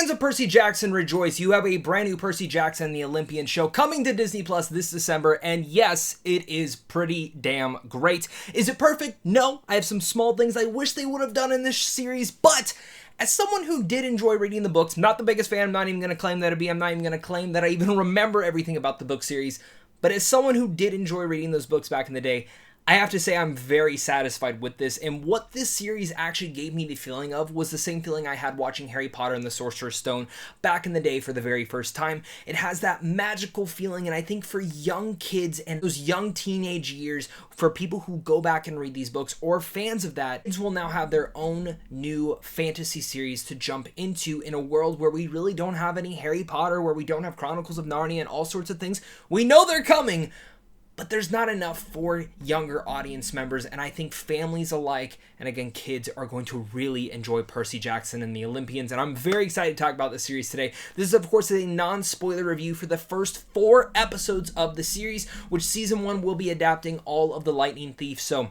Fans of Percy Jackson, rejoice. You have a brand new Percy Jackson The Olympians show coming to Disney Plus this December, and yes, it is pretty damn great. Is it perfect? No. I have some small things I wish they would have done in this series, but as someone who did enjoy reading the books, not the biggest fan, I'm not even going to claim that I'm not even going to claim that I even remember everything about the book series, but as someone who did enjoy reading those books back in the day, I have to say I'm very satisfied with this, and what this series actually gave me the feeling of was the same feeling I had watching Harry Potter and the Sorcerer's Stone back in the day for the very first time. It has that magical feeling, and I think for young kids and those young teenage years, for people who go back and read these books or fans of that, kids will now have their own new fantasy series to jump into in a world where we really don't have any Harry Potter, where we don't have Chronicles of Narnia and all sorts of things. We know they're coming, but there's not enough for younger audience members, and I think families alike, and again, kids, are going to really enjoy Percy Jackson and the Olympians, and I'm very excited to talk about this series today. This is, of course, a non-spoiler review for the first 4 episodes of the series, which Season 1 will be adapting all of the Lightning Thief, so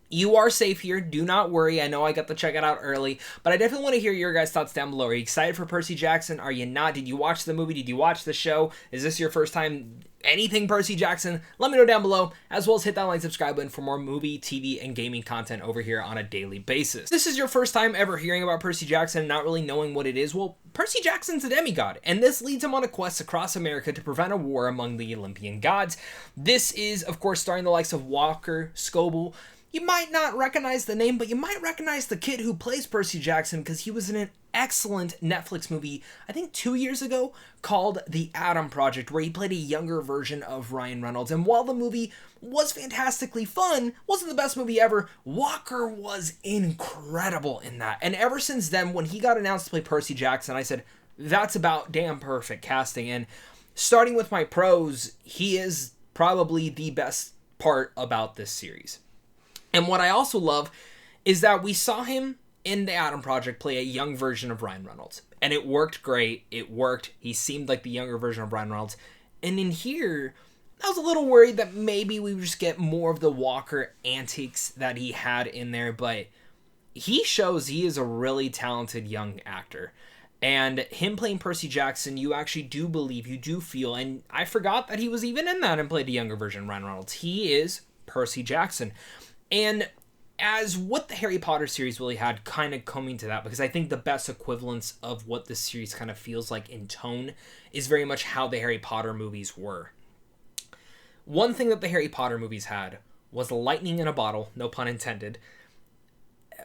you are safe here. Do not worry. I know I got to check it out early, but I definitely want to hear your guys' thoughts down below. Are you excited for Percy Jackson? Are you not? Did you watch the movie? Did you watch the show? Is this your first time anything Percy Jackson? Let me know down below, as well as hit that like, subscribe button for more movie, TV, and gaming content over here on a daily basis. If this is your first time ever hearing about Percy Jackson and not really knowing what it is, well, Percy Jackson's a demigod, and this leads him on a quest across America to prevent a war among the Olympian gods. This is, of course, starring the likes of Walker Scobell. You might not recognize the name, but you might recognize the kid who plays Percy Jackson because he was in an excellent Netflix movie, I think 2 years ago, called The Adam Project, where he played a younger version of Ryan Reynolds. And while the movie was fantastically fun, wasn't the best movie ever, Walker was incredible in that. And ever since then, when he got announced to play Percy Jackson, I said, that's about damn perfect casting. And starting with my pros, he is probably the best part about this series. And what I also love is that we saw him in the Adam Project play a young version of Ryan Reynolds. And it worked great. It worked. He seemed like the younger version of Ryan Reynolds. And in here, I was a little worried that maybe we would just get more of the Walker antics that he had in there. But he shows he is a really talented young actor. And him playing Percy Jackson, you actually do believe, you do feel. And I forgot that he was even in that and played a younger version of Ryan Reynolds. He is Percy Jackson. And as what the Harry Potter series really had, kind of coming to that, because I think the best equivalence of what this series kind of feels like in tone is very much how the Harry Potter movies were. One thing that the Harry Potter movies had was lightning in a bottle, no pun intended,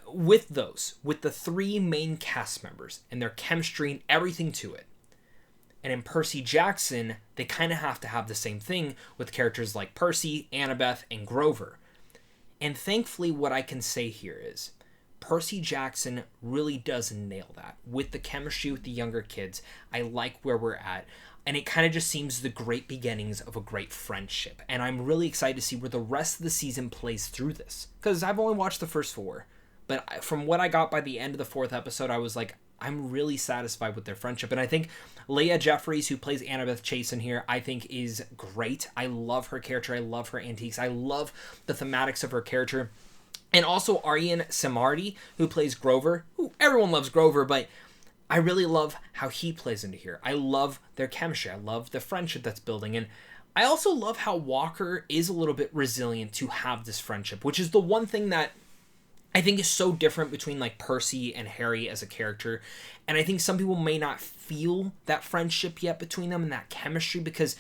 with the 3 main cast members and their chemistry and everything to it. And in Percy Jackson, they kind of have to have the same thing with characters like Percy, Annabeth, and Grover. And thankfully, what I can say here is Percy Jackson really does nail that. With the chemistry with the younger kids, I like where we're at. And it kind of just seems the great beginnings of a great friendship. And I'm really excited to see where the rest of the season plays through this. Because I've only watched the first 4. But from what I got by the end of the 4th episode, I was like, I'm really satisfied with their friendship. And I think Leah Jeffries, who plays Annabeth Chase in here, I think is great. I love her character. I love her antiques. I love the thematics of her character. And also Aryan Samardi, who plays Grover. Who everyone loves Grover, but I really love how he plays into here. I love their chemistry. I love the friendship that's building. And I also love how Walker is a little bit resilient to have this friendship, which is the one thing that I think is so different between like Percy and Harry as a character. And I think some people may not feel that friendship yet between them and that chemistry because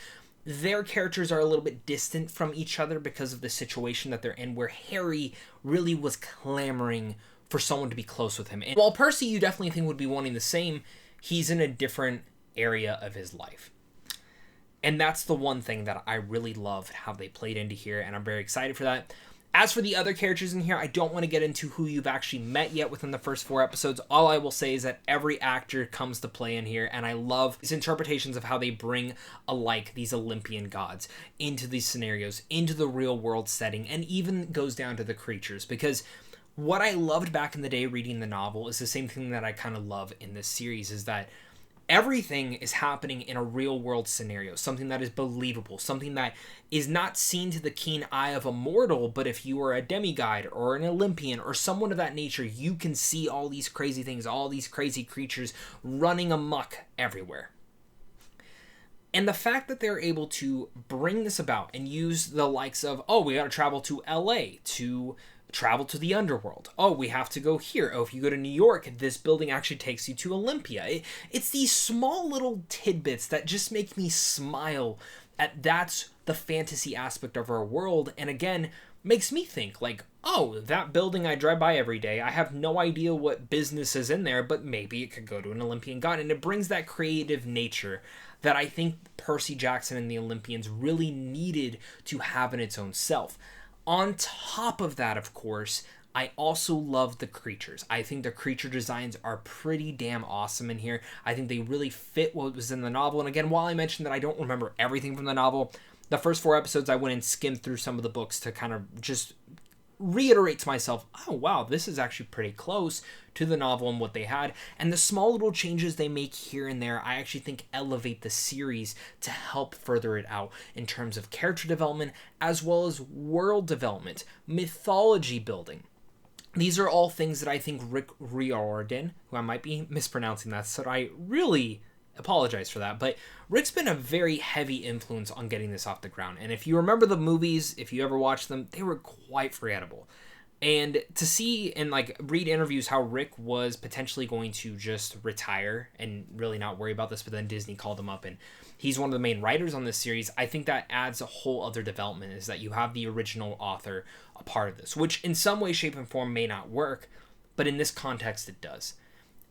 their characters are a little bit distant from each other because of the situation that they're in, where Harry really was clamoring for someone to be close with him. And while Percy, you definitely think would be wanting the same, he's in a different area of his life. And that's the one thing that I really love how they played into here, and I'm very excited for that. As for the other characters in here, I don't want to get into who you've actually met yet within the first 4 episodes. All I will say is that every actor comes to play in here, and I love these interpretations of how they bring alike these Olympian gods into these scenarios, into the real world setting, and even goes down to the creatures. Because what I loved back in the day reading the novel is the same thing that I kind of love in this series, is that Everything is happening in a real world scenario, something that is believable, something that is not seen to the keen eye of a mortal, but if you are a demigod or an Olympian or someone of that nature, you can see all these crazy things, all these crazy creatures running amok everywhere. And the fact that they're able to bring this about and use the likes of, oh, we got to travel to LA to travel to the underworld. Oh, we have to go here. Oh, if you go to New York, this building actually takes you to Olympia. It's these small little tidbits that just make me smile at that's the fantasy aspect of our world. And again, makes me think like, oh, that building I drive by every day, I have no idea what business is in there, but maybe it could go to an Olympian god. And it brings that creative nature that I think Percy Jackson and the Olympians really needed to have in its own self. On top of that, of course, I also love the creatures. I think the creature designs are pretty damn awesome in here. I think they really fit what was in the novel. And again, while I mentioned that I don't remember everything from the novel, the first 4 episodes I went and skimmed through some of the books to kind of just reiterate to myself, oh wow, this is actually pretty close to the novel and what they had. And the small little changes they make here and there, I actually think elevate the series to help further it out in terms of character development as well as world development, mythology building. These are all things that I think Rick Riordan, who I might be mispronouncing that, so I really apologize for that, but Rick's been a very heavy influence on getting this off the ground. And if you remember the movies, if you ever watched them, they were quite forgettable. And to see and like read interviews how Rick was potentially going to just retire and really not worry about this, but then Disney called him up and he's one of the main writers on this series, I think that adds a whole other development, is that you have the original author a part of this, which in some way, shape, and form may not work, but in this context it does.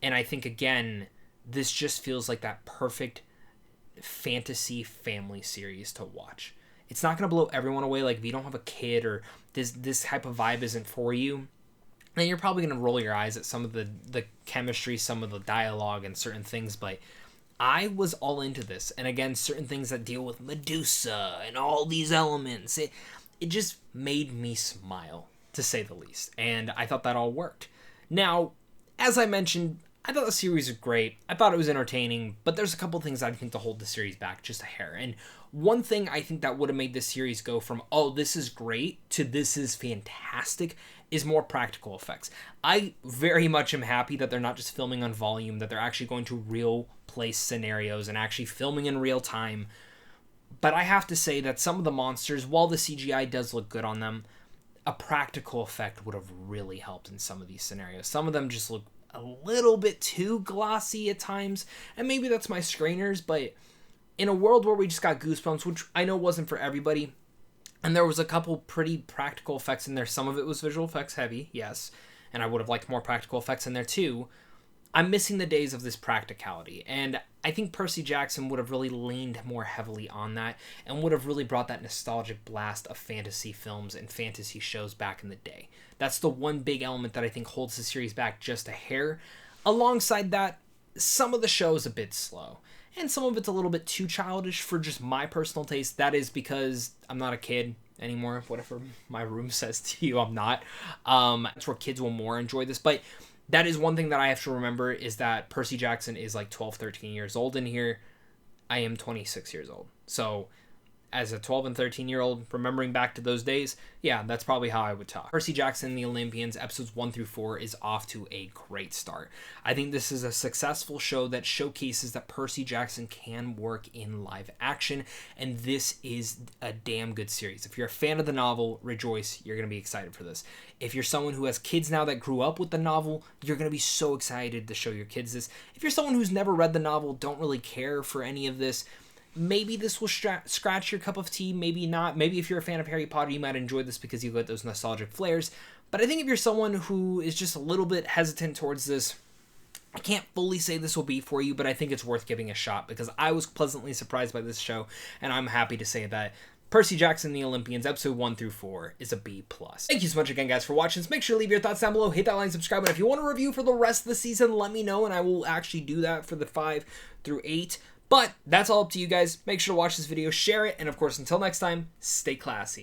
And I think, again, this just feels like that perfect fantasy family series to watch. It's not going to blow everyone away. Like if you don't have a kid or this type of vibe isn't for you, then you're probably going to roll your eyes at some of the chemistry, some of the dialogue and certain things. But I was all into this. And again, certain things that deal with Medusa and all these elements, it just made me smile, to say the least. And I thought that all worked. Now, as I mentioned, I thought the series was great. I thought it was entertaining, but there's a couple things I think to hold the series back just a hair. And one thing I think that would have made this series go from, oh, this is great to this is fantastic is more practical effects. I very much am happy that they're not just filming on volume, that they're actually going to real place scenarios and actually filming in real time. But I have to say that some of the monsters, while the CGI does look good on them, a practical effect would have really helped in some of these scenarios. Some of them just look a little bit too glossy at times, and maybe that's my screeners, but in a world where we just got goosebumps, which I know wasn't for everybody, and there was a couple pretty practical effects in there. Some of it was visual effects heavy, yes, and I would have liked more practical effects in there too. I'm missing the days of this practicality, and I think Percy Jackson would have really leaned more heavily on that and would have really brought that nostalgic blast of fantasy films and fantasy shows back in the day. That's the one big element that I think holds the series back just a hair. Alongside that, some of the show is a bit slow, and some of it's a little bit too childish for just my personal taste. That is because I'm not a kid anymore. Whatever my room says to you, I'm not. That's where kids will more enjoy this, but that is one thing that I have to remember, is that Percy Jackson is like 12, 13 years old in here. I am 26 years old. So as a 12 and 13-year-old, remembering back to those days, yeah, that's probably how I would talk. Percy Jackson The Olympians, episodes 1 through 4, is off to a great start. I think this is a successful show that showcases that Percy Jackson can work in live action, and this is a damn good series. If you're a fan of the novel, rejoice, you're going to be excited for this. If you're someone who has kids now that grew up with the novel, you're going to be so excited to show your kids this. If you're someone who's never read the novel, don't really care for any of this, maybe this will scratch your cup of tea, maybe not. Maybe if you're a fan of Harry Potter, you might enjoy this because you get those nostalgic flares. But I think if you're someone who is just a little bit hesitant towards this, I can't fully say this will be for you, but I think it's worth giving a shot because I was pleasantly surprised by this show, and I'm happy to say that Percy Jackson The Olympians, episode 1 through 4, is a B+. Thank you so much again, guys, for watching. So make sure to leave your thoughts down below, hit that like, subscribe, and if you want a review for the rest of the season, let me know, and I will actually do that for the 5 through 8. But that's all up to you guys. Make sure to watch this video, share it, and of course, until next time, stay classy.